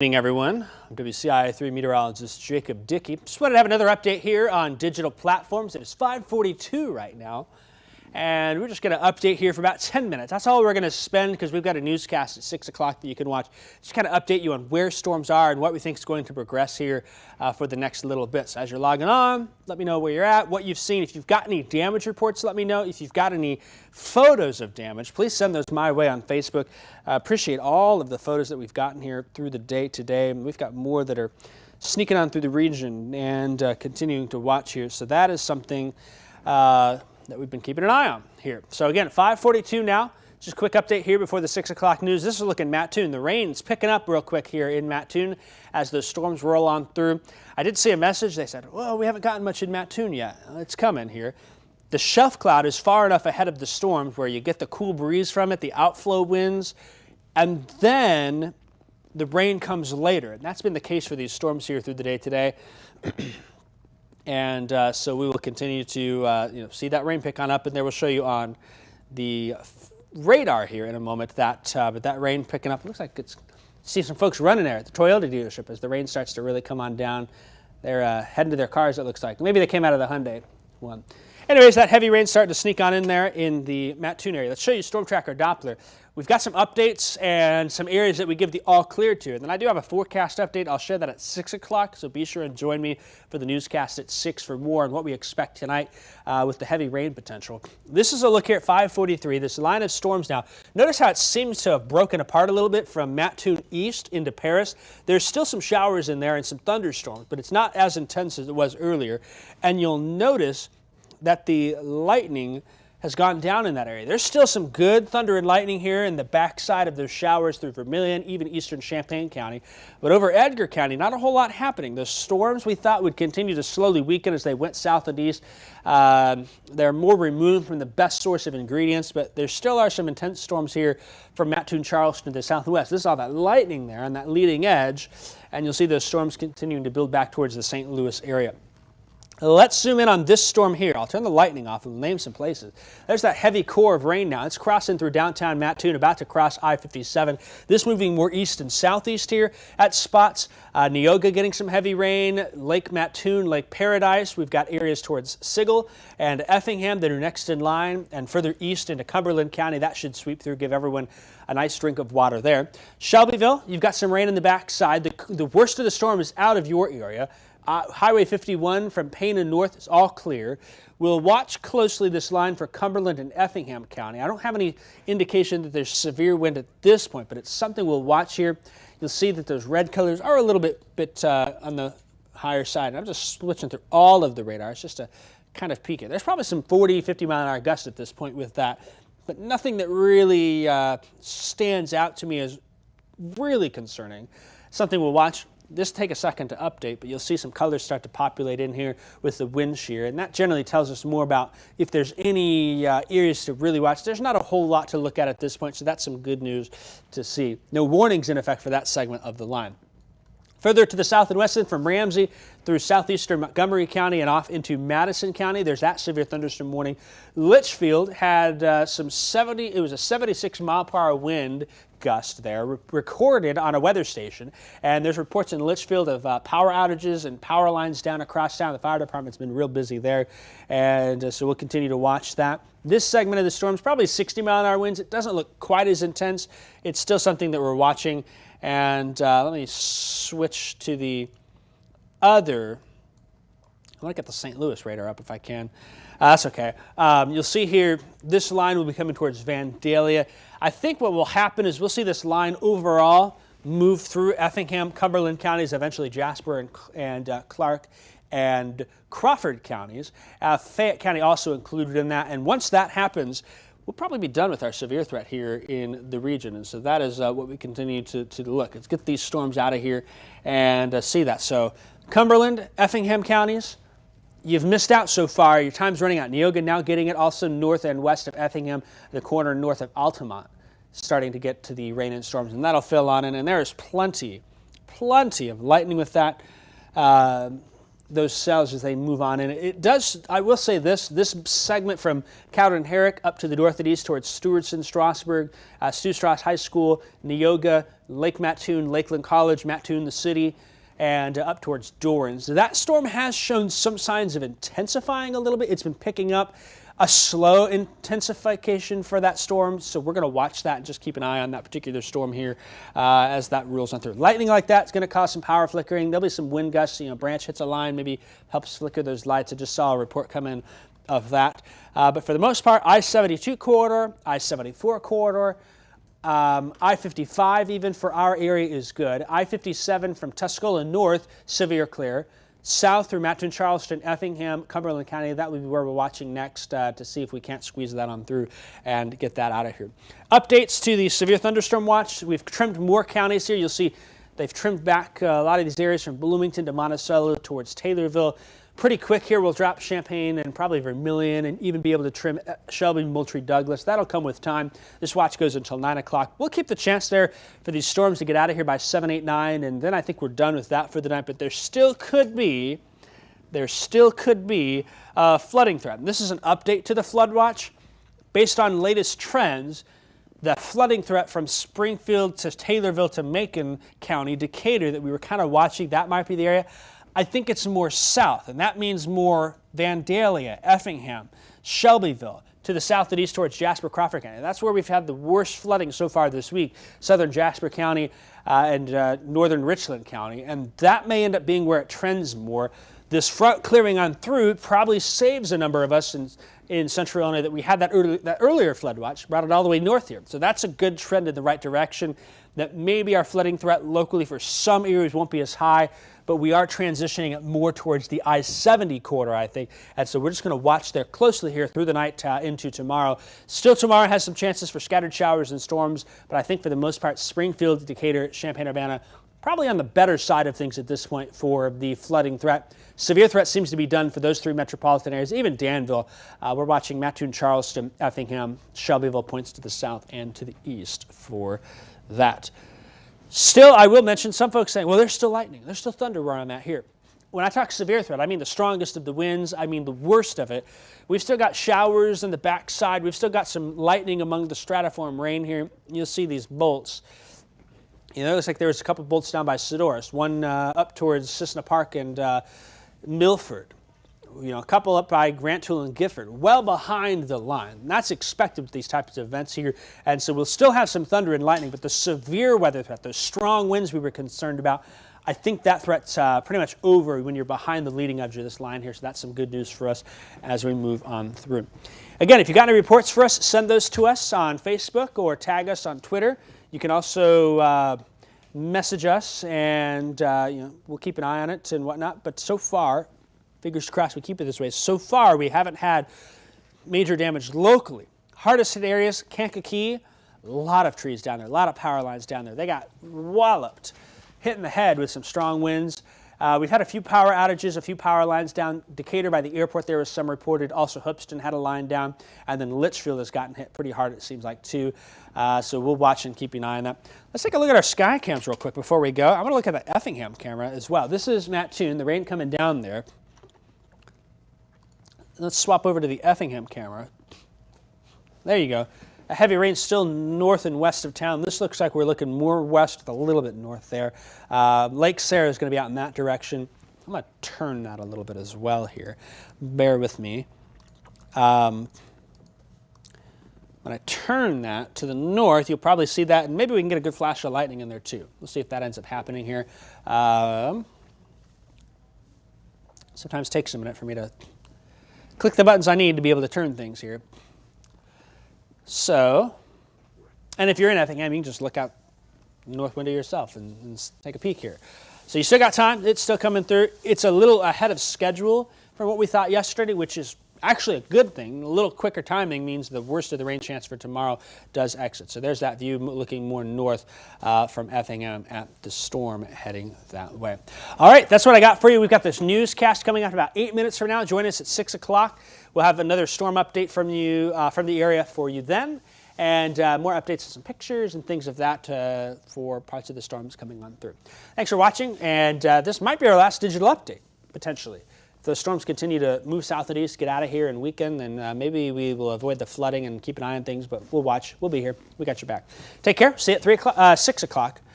Good evening, everyone. I'm WCIA3 meteorologist Jacob Dickey. Just wanted to have another update here on digital platforms. It is 5:42 right now, and we're just going to update here for about 10 minutes. That's all we're going to spend because we've got a newscast at 6 o'clock that you can watch. Just kind of update you on where storms are and what we think is going to progress here for the next little bit. So as you're logging on, let me know where you're at, what you've seen. If you've got any damage reports, let me know. If you've got any photos of damage, please send those my way on Facebook. I appreciate all of the photos that we've gotten here through the day today. We've got more that are sneaking on through the region and continuing to watch here. So that is something that we've been keeping an eye on here. So again, 5:42 now. Just a quick update here before the 6 o'clock news. This is looking Mattoon. The rain's picking up real quick here in Mattoon as those storms roll on through. I did see a message. They said, well, we haven't gotten much in Mattoon yet. It's coming here. The shelf cloud is far enough ahead of the storms where you get the cool breeze from it, the outflow winds, and then the rain comes later. And that's been the case for these storms here through the day today. And so we will continue to see that rain pick on up, and there we'll show you on the radar here in a moment but that rain picking up. It looks like see some folks running there at the Toyota dealership as the rain starts to really come on down. They're heading to their cars, it looks like. Maybe they came out of the Hyundai one. Anyways, that heavy rain starting to sneak on in there in the Mattoon area. Let's show you Storm Tracker Doppler. We've got some updates and some areas that we give the all clear to. And then I do have a forecast update. I'll share that at 6 o'clock, so be sure and join me for the newscast at 6 for more on what we expect tonight with the heavy rain potential. This is a look here at 5:43, this line of storms now. Notice how it seems to have broken apart a little bit from Mattoon east into Paris. There's still some showers in there and some thunderstorms, but it's not as intense as it was earlier. And you'll notice that the lightning has gone down in that area. There's still some good thunder and lightning here in the backside of those showers through Vermilion, even eastern Champaign County. But over Edgar County, not a whole lot happening. The storms we thought would continue to slowly weaken as they went south and east. They're more removed from the best source of ingredients, but there still are some intense storms here from Mattoon, Charleston to the southwest. This is all that lightning there on that leading edge, and you'll see those storms continuing to build back towards the St. Louis area. Let's zoom in on this storm here. I'll turn the lightning off and we'll name some places. There's that heavy core of rain now. It's crossing through downtown Mattoon, about to cross I-57. This moving more east and southeast here at spots. Neoga getting some heavy rain. Lake Mattoon, Lake Paradise. We've got areas towards Sigel and Effingham that are next in line, and further east into Cumberland County. That should sweep through, give everyone a nice drink of water there. Shelbyville, you've got some rain in the backside. The worst of the storm is out of your area. Highway 51 from Payne and north is all clear. We'll watch closely this line for Cumberland and Effingham County. I don't have any indication that there's severe wind at this point, but it's something we'll watch here. You'll see that those red colors are a little bit on the higher side. And I'm just switching through all of the radars just to kind of peek it. There's probably some 40, 50-mile-an-hour gusts at this point with that, but nothing that really stands out to me as really concerning. Something we'll watch. This will take a second to update, but you'll see some colors start to populate in here with the wind shear, and that generally tells us more about if there's any areas to really watch. There's not a whole lot to look at this point, so that's some good news to see. No warnings in effect for that segment of the line. Further to the south and west from Ramsey through southeastern Montgomery County and off into Madison County, there's that severe thunderstorm warning. Litchfield had it was a 76-mile-per-hour wind gust there recorded on a weather station, and there's reports in Litchfield of power outages and power lines down across town. The fire department's been real busy there, and so we'll continue to watch that. This segment of the storm is probably 60-mile-an-hour winds. It doesn't look quite as intense. It's still something that we're watching. And let me switch to the other. I want to get the St. Louis radar up if I can. That's okay. You'll see here, this line will be coming towards Vandalia. I think what will happen is we'll see this line overall move through Effingham, Cumberland counties, eventually Jasper and Clark and Crawford counties. Fayette County also included in that. And once that happens, we'll probably be done with our severe threat here in the region. And so that is what we continue to look. Let's get these storms out of here and see that. So Cumberland, Effingham counties, you've missed out so far. Your time's running out. Neoga now getting it, also north and west of Effingham, the corner north of Altamont, starting to get to the rain and storms. And that'll fill on in. And there is plenty of lightning with that. those cells as they move on. And it does, I will say this segment from Cowden Herrick up to the north and east towards Stewardson, Strasburg, Stu Strauss High School, Neoga, Lake Mattoon, Lakeland College, Mattoon, the city, and up towards Dorrance. That storm has shown some signs of intensifying a little bit. It's been picking up a slow intensification for that storm, so we're going to watch that and just keep an eye on that particular storm here as that rolls on through. Lightning like that is going to cause some power flickering. There'll be some wind gusts, branch hits a line, maybe helps flicker those lights. I just saw a report come in of that. But for the most part, I-72 corridor, I-74 corridor, I-55 even for our area is good. I-57 from Tuscola north, severe clear. South through Mattoon, Charleston, Effingham, Cumberland County, that would be where we're watching next to see if we can't squeeze that on through and get that out of here. Updates to the severe thunderstorm watch. We've trimmed more counties here. You'll see they've trimmed back a lot of these areas from Bloomington to Monticello towards Taylorville. Pretty quick here, we'll drop Champaign and probably Vermilion and even be able to trim Shelby, Moultrie, Douglas. That'll come with time. This watch goes until 9 o'clock. We'll keep the chance there for these storms to get out of here by 7, 8, 9, and then I think we're done with that for the night. But there still could be a flooding threat. And this is an update to the flood watch. Based on latest trends, the flooding threat from Springfield to Taylorville to Macon County, Decatur, that we were kind of watching, that might be the area. I think it's more south, and that means more Vandalia, Effingham, Shelbyville, to the south and east towards Jasper, Crawford County. That's where we've had the worst flooding so far this week, southern Jasper County and northern Richland County, and that may end up being where it trends more. This front clearing on through probably saves a number of us in central Illinois that we had that earlier flood watch, brought it all the way north here. So that's a good trend in the right direction, that maybe our flooding threat locally for some areas won't be as high, but we are transitioning it more towards the I-70 corridor, I think. And so we're just going to watch there closely here through the night into tomorrow. Still tomorrow has some chances for scattered showers and storms, but I think for the most part, Springfield, Decatur, Champaign-Urbana, probably on the better side of things at this point for the flooding threat. Severe threat seems to be done for those three metropolitan areas, even Danville. We're watching Mattoon, Charleston, Effingham, Shelbyville points to the south and to the east for that. Still, I will mention some folks saying, well, there's still lightning, there's still thunder where I'm at here. When I talk severe threat, I mean the strongest of the winds, I mean the worst of it. We've still got showers on the backside. We've still got some lightning among the stratiform rain here. You'll see these bolts. It looks like there was a couple bolts down by Sidorus, one up towards Cissna Park and Milford. A couple up by Grant Tool and Gifford, well behind the line. And that's expected with these types of events here. And so we'll still have some thunder and lightning, but the severe weather threat, those strong winds we were concerned about, I think that threat's pretty much over when you're behind the leading edge of this line here. So that's some good news for us as we move on through. Again, if you got any reports for us, send those to us on Facebook or tag us on Twitter. You can also message us, and we'll keep an eye on it and whatnot. But so far, fingers crossed we keep it this way. So far, we haven't had major damage locally. Hardest hit areas, Kankakee, a lot of trees down there, a lot of power lines down there. They got walloped, hit in the head with some strong winds. We've had a few power outages, a few power lines down. Decatur by the airport, there was some reported. Also, Hoopston had a line down. And then Litchfield has gotten hit pretty hard, it seems like, too. So we'll watch and keep an eye on that. Let's take a look at our sky cams real quick before we go. I want to look at the Effingham camera as well. This is Mattoon, the rain coming down there. Let's swap over to the Effingham camera. There you go. A heavy rain still north and west of town. This looks like we're looking more west with a little bit north there. Lake Sarah is going to be out in that direction. I'm going to turn that a little bit as well here. Bear with me. When I turn that to the north, you'll probably see that, and maybe we can get a good flash of lightning in there too. We'll see if that ends up happening here. Sometimes it takes a minute for me to click the buttons I need to be able to turn things here. So, and if you're in Effingham, you can just look out the north window yourself and take a peek here. So you still got time. It's still coming through. It's a little ahead of schedule from what we thought yesterday, which is actually a good thing. A little quicker timing means the worst of the rain chance for tomorrow does exit. So there's that view looking more north from Effingham at the storm heading that way. All right, that's what I got for you. We've got this newscast coming up about 8 minutes from now. Join us at 6 o'clock. We'll have another storm update from you from the area for you then, and more updates and some pictures and things of that for parts of the storms coming on through. Thanks for watching, and this might be our last digital update. potentially. If the storms continue to move south and east, get out of here and weaken, then maybe we will avoid the flooding and keep an eye on things, but we'll watch. We'll be here. We got your back. Take care. See you at 6 o'clock.